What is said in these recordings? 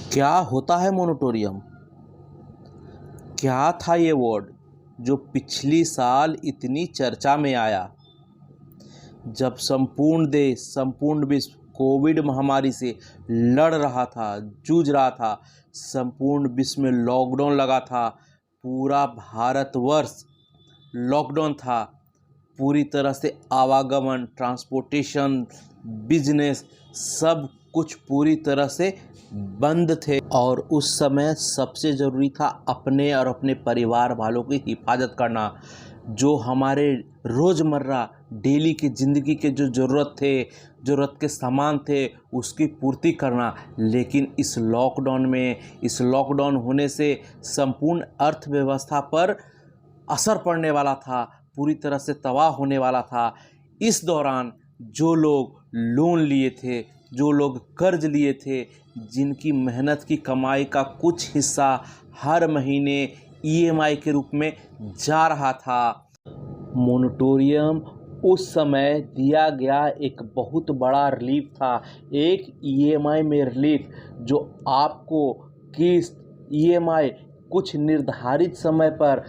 क्या होता है मोनिटोरियम? क्या था ये वर्ड जो पिछली साल इतनी चर्चा में आया, जब संपूर्ण देश, संपूर्ण विश्व कोविड महामारी से लड़ रहा था, जूझ रहा था। संपूर्ण विश्व में लॉकडाउन लगा था, पूरा भारतवर्ष लॉकडाउन था। पूरी तरह से आवागमन, ट्रांसपोर्टेशन, बिजनेस सब कुछ पूरी तरह से बंद थे और उस समय सबसे ज़रूरी था अपने और अपने परिवार वालों की हिफाजत करना। जो हमारे रोज़मर्रा डेली की ज़िंदगी के जो ज़रूरत के सामान थे उसकी पूर्ति करना। लेकिन इस लॉकडाउन होने से संपूर्ण अर्थव्यवस्था पर असर पड़ने वाला था, पूरी तरह से तबाह होने वाला था। इस दौरान जो लोग लोन लिए थे, जो लोग कर्ज लिए थे, जिनकी मेहनत की कमाई का कुछ हिस्सा हर महीने ईएमआई के रूप में जा रहा था। मोनिटोरियम उस समय दिया गया एक बहुत बड़ा रिलीफ था, एक ईएमआई में रिलीफ, जो आपको किस्त ईएमआई कुछ निर्धारित समय पर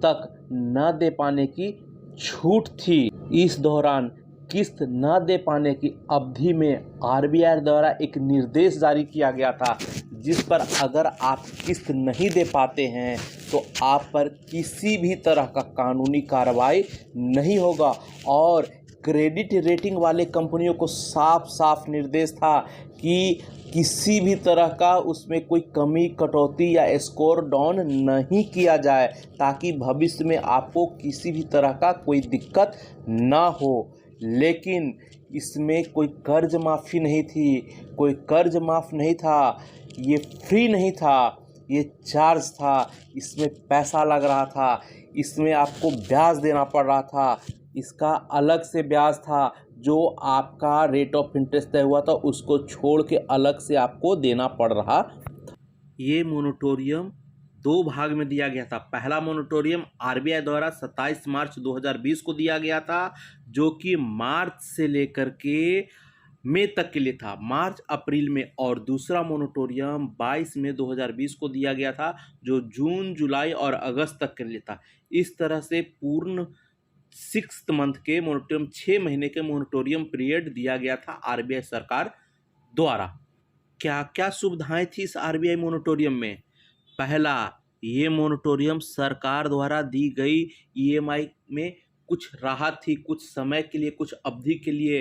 तक न दे पाने की छूट थी। इस दौरान किस्त न दे पाने की अवधि में आरबीआई द्वारा एक निर्देश जारी किया गया था, जिस पर अगर आप किस्त नहीं दे पाते हैं तो आप पर किसी भी तरह का कानूनी कार्रवाई नहीं होगा। और क्रेडिट रेटिंग वाले कंपनियों को साफ साफ निर्देश था कि किसी भी तरह का उसमें कोई कमी, कटौती या स्कोर डाउन नहीं किया जाए, ताकि भविष्य में आपको किसी भी तरह का कोई दिक्कत ना हो। लेकिन इसमें कोई कर्ज माफ़ी नहीं थी, कोई कर्ज माफ़ नहीं था, ये फ्री नहीं था, ये चार्ज था, इसमें पैसा लग रहा था, इसमें आपको ब्याज देना पड़ रहा था। इसका अलग से ब्याज था, जो आपका रेट ऑफ इंटरेस्ट तय हुआ था उसको छोड़ के अलग से आपको देना पड़ रहा। ये मोनिटोरियम दो भाग में दिया गया था। पहला मोनिटोरियम आरबीआई द्वारा 27 मार्च 2020 को दिया गया था, जो कि मार्च से लेकर के मई तक के लिए था, मार्च अप्रैल में। और दूसरा मोनिटोरियम 22 मई 2020 को दिया गया था, जो जून, जुलाई और अगस्त तक के लिए था। इस तरह से पूर्ण 6 मंथ के मोनिटोरियम, 6 महीने के मोनिटोरियम पीरियड दिया गया था आरबीआई सरकार द्वारा। क्या क्या सुविधाएं थी इस आरबीआई मोनिटोरियम में? पहला, ये मोनिटोरियम सरकार द्वारा दी गई ईएमआई में कुछ राहत थी, कुछ समय के लिए, कुछ अवधि के लिए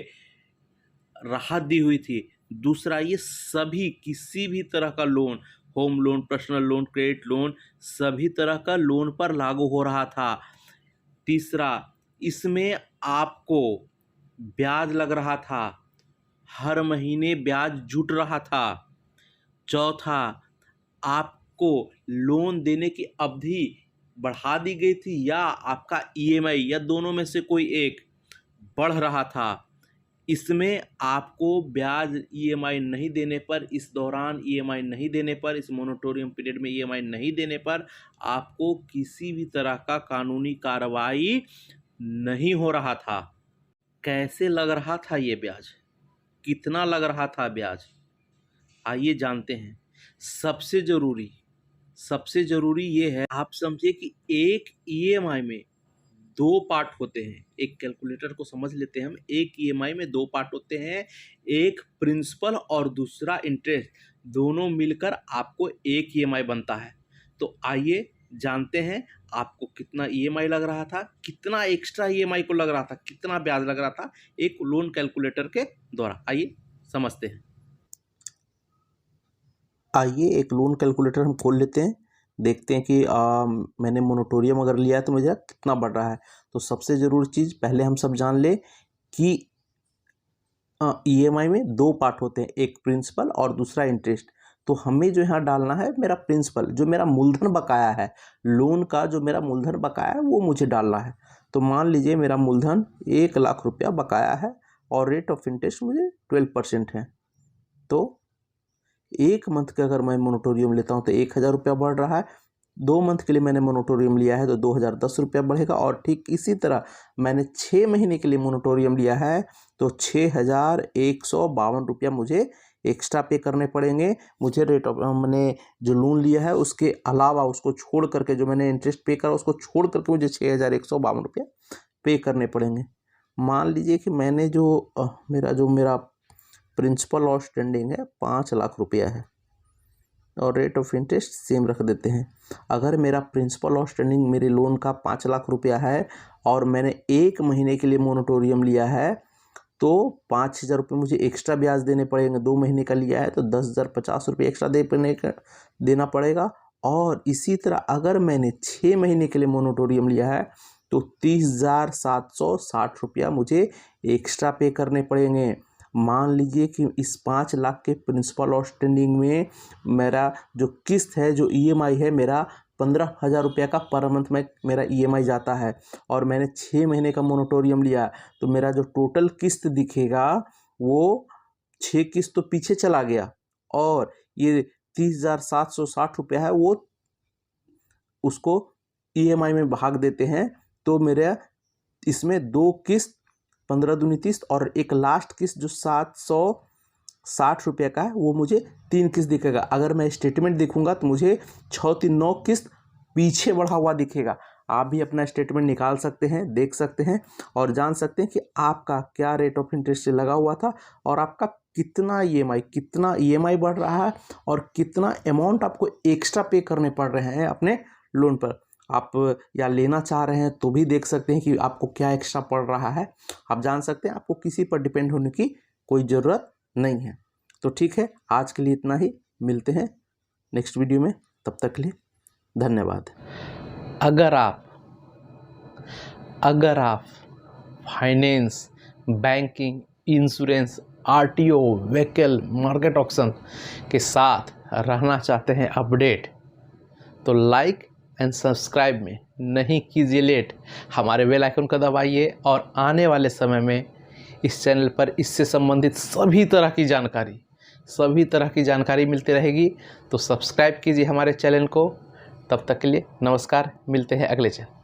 राहत दी हुई थी। दूसरा, ये सभी किसी भी तरह का loan, home loan, personal loan, credit loan, सभी तरह का लोन पर लागू हो रहा था। तीसरा, इसमें आपको ब्याज लग रहा था, हर महीने ब्याज जुट रहा था। चौथा, आपको लोन देने की अवधि बढ़ा दी गई थी या आपका ईएमआई या दोनों में से कोई एक बढ़ रहा था। इसमें आपको ब्याज ईएमआई नहीं देने पर, इस दौरान ईएमआई नहीं देने पर, इस मोनिटोरियम पीरियड में ईएमआई नहीं देने पर आपको किसी भी तरह का कानूनी कार्रवाई नहीं हो रहा था। कैसे लग रहा था ये ब्याज? कितना लग रहा था ब्याज? आइए जानते हैं। सबसे ज़रूरी ये है, आप समझिए कि एक ईएमआई में दो पार्ट होते हैं। एक कैलकुलेटर को समझ लेते हैं हम। एक ईएमआई में दो पार्ट होते हैं, एक प्रिंसिपल और दूसरा इंटरेस्ट। दोनों मिलकर आपको एक ईएमआई बनता है। तो आइए जानते हैं आपको कितना ईएमआई लग रहा था, कितना एक्स्ट्रा ईएमआई को लग रहा था, कितना ब्याज लग रहा था एक लोन कैलकुलेटर के द्वारा। आइए समझते हैं। आइए एक लोन कैलकुलेटर हम खोल लेते हैं, देखते हैं कि मैंने मोनिटोरियम अगर लिया है तो मुझे कितना बढ़ रहा है। तो सबसे ज़रूरी चीज़ पहले हम सब जान ले कि ईएमआई में दो पार्ट होते हैं, एक प्रिंसिपल और दूसरा इंटरेस्ट। तो हमें जो यहाँ डालना है मेरा प्रिंसिपल, जो मेरा मूलधन बकाया है, लोन का जो मेरा मूलधन बकाया है वो मुझे डालना है। तो मान लीजिए मेरा मूलधन 1,00,000 रुपया बकाया है और रेट ऑफ इंटरेस्ट मुझे 12% है। तो एक मंथ का अगर मैं मोनिटोरियम लेता हूँ तो 1,000 रुपया बढ़ रहा है। 2 मंथ के लिए मैंने मोनिटोरियम लिया है तो 2,010 रुपया बढ़ेगा। और ठीक इसी तरह मैंने 6 महीने के लिए मोनिटोरियम लिया है तो 6,152 रुपया मुझे एक्स्ट्रा पे करने पड़ेंगे मुझे रेट ऑफ मैंने जो लोन लिया है उसके अलावा, उसको छोड़ करके, जो मैंने इंटरेस्ट पे करा उसको छोड़ करके मुझे 6,152 रुपया पे करने पड़ेंगे। मान लीजिए कि मैंने जो मेरा प्रिंसिपल आउटस्टैंडिंग है 5 लाख रुपया है और रेट ऑफ इंटरेस्ट सेम रख देते हैं। अगर मेरा प्रिंसिपल आउटस्टैंडिंग मेरे लोन का 5 लाख रुपया है और मैंने 1 महीने के लिए मोरेटोरियम लिया है तो 5,000 रुपये मुझे एक्स्ट्रा ब्याज देने पड़ेंगे। 2 महीने का लिया है तो 10,050 रुपये एक्स्ट्रा देना पड़ेगा। और इसी तरह अगर मैंने 6 महीने के लिए मोरेटोरियम लिया है तो 30,760 रुपया मुझे एक्स्ट्रा पे करने पड़ेंगे। मान लीजिए कि इस 5 लाख के प्रिंसिपल आउटस्टैंडिंग में मेरा जो किस्त है, जो EMI है, मेरा 15,000 रुपये का पर मंथ में मेरा EMI जाता है और मैंने 6 महीने का मोरेटोरियम लिया तो मेरा जो टोटल किस्त दिखेगा वो 6 किस्त तो पीछे चला गया और ये 30,760 रुपया है वो उसको EMI में भाग देते हैं। तो मेरा इसमें 2 किस्त 15 दूनी 30 और एक लास्ट किस्त जो 760 रुपये का है वो मुझे 3 किस्त दिखेगा। अगर मैं स्टेटमेंट देखूंगा तो मुझे 6-3-9 किस्त पीछे बढ़ा हुआ दिखेगा। आप भी अपना स्टेटमेंट निकाल सकते हैं, देख सकते हैं और जान सकते हैं कि आपका क्या रेट ऑफ इंटरेस्ट से लगा हुआ था और आपका कितना EMI बढ़ रहा है और कितना अमाउंट आपको एक्स्ट्रा पे करने पड़ रहे हैं अपने लोन पर। आप या लेना चाह रहे हैं तो भी देख सकते हैं कि आपको क्या एक्स्ट्रा पड़ रहा है। आप जान सकते हैं, आपको किसी पर डिपेंड होने की कोई ज़रूरत नहीं है। तो ठीक है, आज के लिए इतना ही। मिलते हैं नेक्स्ट वीडियो में, तब तक के लिए धन्यवाद। अगर आप finance, banking, insurance, RTO, vehicle, market auction के साथ रहना चाहते हैं अपडेट तो लाइक एंड सब्सक्राइब में नहीं कीजिए लेट, हमारे बेल आइकन को दबाइए और आने वाले समय में इस चैनल पर इससे संबंधित सभी तरह की जानकारी मिलती रहेगी। तो सब्सक्राइब कीजिए हमारे चैनल को। तब तक के लिए नमस्कार, मिलते हैं अगले चैनल।